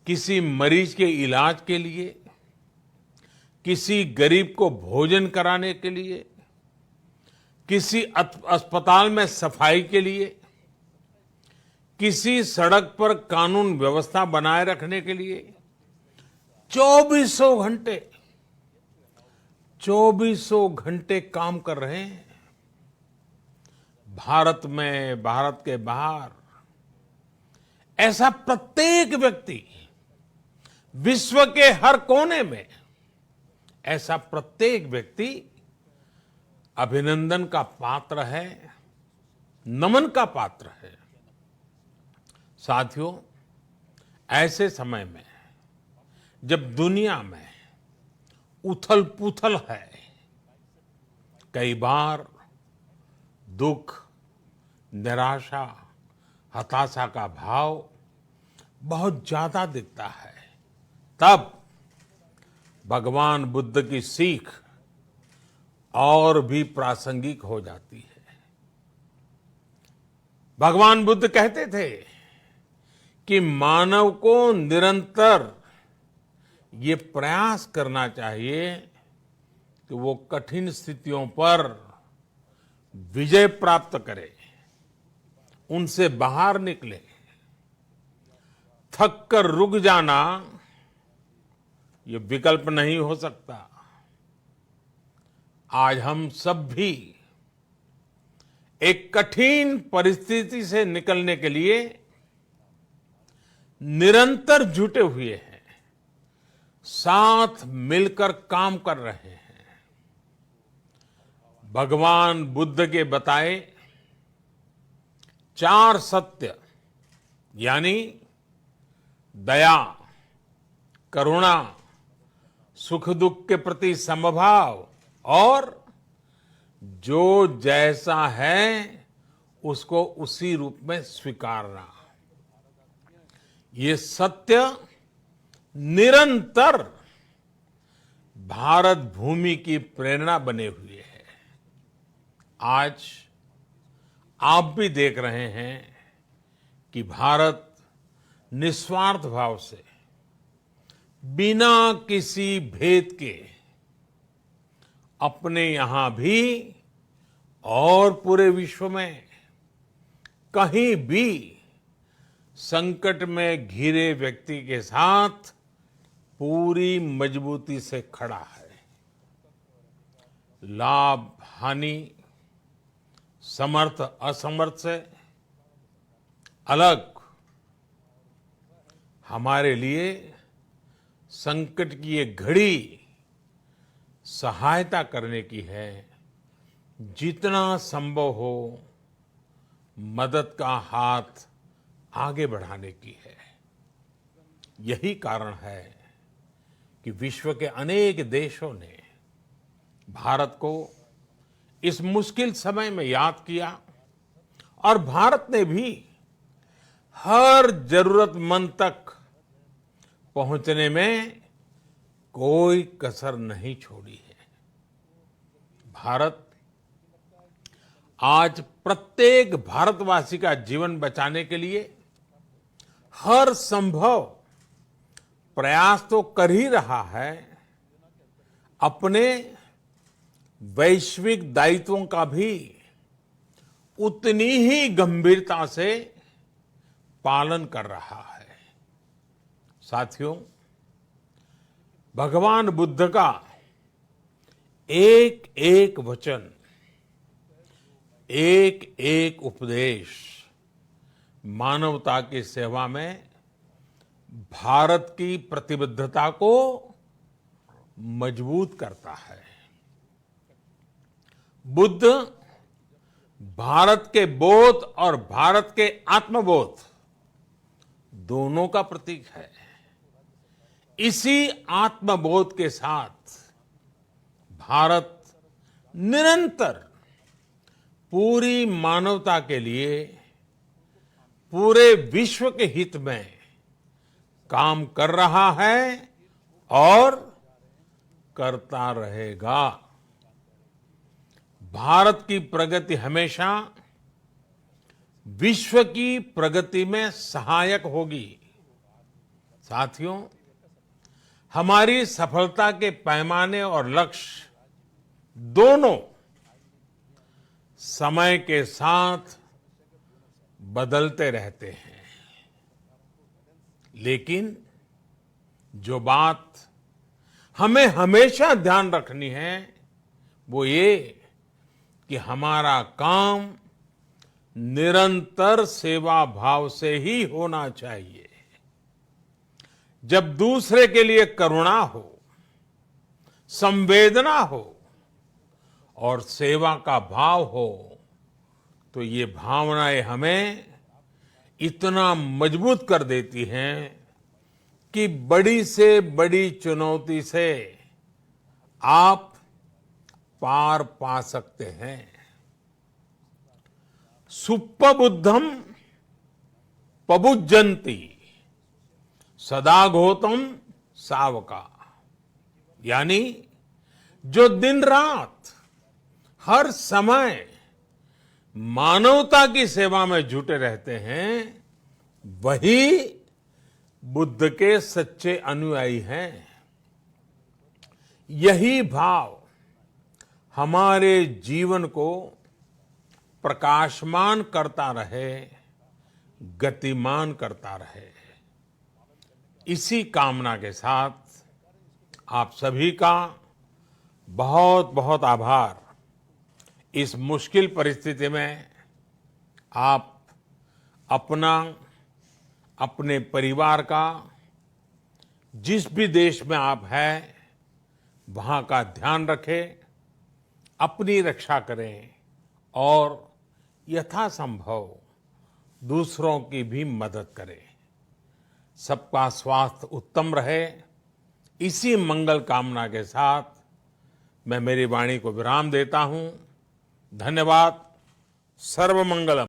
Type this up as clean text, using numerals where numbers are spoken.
किसी मरीज के इलाज के लिए, किसी गरीब को भोजन कराने के लिए, किसी अस्पताल में सफाई के लिए, किसी सड़क पर कानून व्यवस्था बनाए रखने के लिए चौबीसों घंटे काम कर रहे हैं। भारत में, भारत के बाहर ऐसा प्रत्येक व्यक्ति, विश्व के हर कोने में ऐसा प्रत्येक व्यक्ति अभिनंदन का पात्र है, नमन का पात्र है। साथियों, ऐसे समय में जब दुनिया में उथल पुथल है, कई बार दुख, निराशा, हताशा का भाव बहुत ज्यादा दिखता है, तब भगवान बुद्ध की सीख और भी प्रासंगिक हो जाती है। भगवान बुद्ध कहते थे कि मानव को निरंतर ये प्रयास करना चाहिए कि वो कठिन स्थितियों पर विजय प्राप्त करे, उनसे बाहर निकले। थक कर रुक जाना ये विकल्प नहीं हो सकता। आज हम सब भी एक कठिन परिस्थिति से निकलने के लिए निरंतर जुटे हुए हैं, साथ मिलकर काम कर रहे हैं। भगवान बुद्ध के बताए 4 सत्य यानी दया, करुणा, सुख दुख के प्रति समभाव और जो जैसा है उसको उसी रूप में स्वीकारना, ये सत्य निरंतर भारत भूमि की प्रेरणा बने हुए है। आज आप भी देख रहे हैं कि भारत निस्वार्थ भाव से, बिना किसी भेद के अपने यहां भी और पूरे विश्व में कहीं भी संकट में घिरे व्यक्ति के साथ पूरी मजबूती से खड़ा है। लाभ, हानि, समर्थ, असमर्थ से अलग हमारे लिए संकट की ये घड़ी सहायता करने की है। जितना संभव हो मदद का हाथ आगे बढ़ाने की है। यही कारण है कि विश्व के अनेक देशों ने भारत को इस मुश्किल समय में याद किया और भारत ने भी हर जरूरतमंद तक पहुंचने में कोई कसर नहीं छोड़ी है। भारत आज प्रत्येक भारतवासी का जीवन बचाने के लिए हर संभव प्रयास तो कर ही रहा है, अपने वैश्विक दायित्वों का भी उतनी ही गंभीरता से पालन कर रहा है। साथियों, भगवान बुद्ध का एक एक वचन, एक एक उपदेश मानवता की सेवा में भारत की प्रतिबद्धता को मजबूत करता है। बुद्ध भारत के बोध और भारत के आत्मबोध दोनों का प्रतीक है। इसी आत्मबोध के साथ भारत निरंतर पूरी मानवता के लिए, पूरे विश्व के हित में काम कर रहा है और करता रहेगा। भारत की प्रगति हमेशा विश्व की प्रगति में सहायक होगी। साथियों, हमारी सफलता के पैमाने और लक्ष्य दोनों समय के साथ बदलते रहते हैं, लेकिन जो बात हमें हमेशा ध्यान रखनी है वो ये कि हमारा काम निरंतर सेवा भाव से ही होना चाहिए। जब दूसरे के लिए करुणा हो, संवेदना हो और सेवा का भाव हो, तो ये भावनाएं हमें इतना मजबूत कर देती हैं कि बड़ी से बड़ी चुनौती से आप पार पा सकते हैं। सुप्पबुद्धम पबुज्जन्ति सदाघोतम सावका, यानी जो दिन रात हर समय मानवता की सेवा में जुटे रहते हैं वही बुद्ध के सच्चे अनुयायी हैं। यही भाव हमारे जीवन को प्रकाशमान करता रहे, गतिमान करता रहे। इसी कामना के साथ आप सभी का बहुत बहुत आभार। इस मुश्किल परिस्थिति में आप अपना, अपने परिवार का, जिस भी देश में आप हैं वहां का ध्यान रखें, अपनी रक्षा करें और यथासंभव दूसरों की भी मदद करें। सबका स्वास्थ्य उत्तम रहे, इसी मंगल कामना के साथ मैं मेरी वाणी को विराम देता हूं। धन्यवाद। सर्वमंगलम।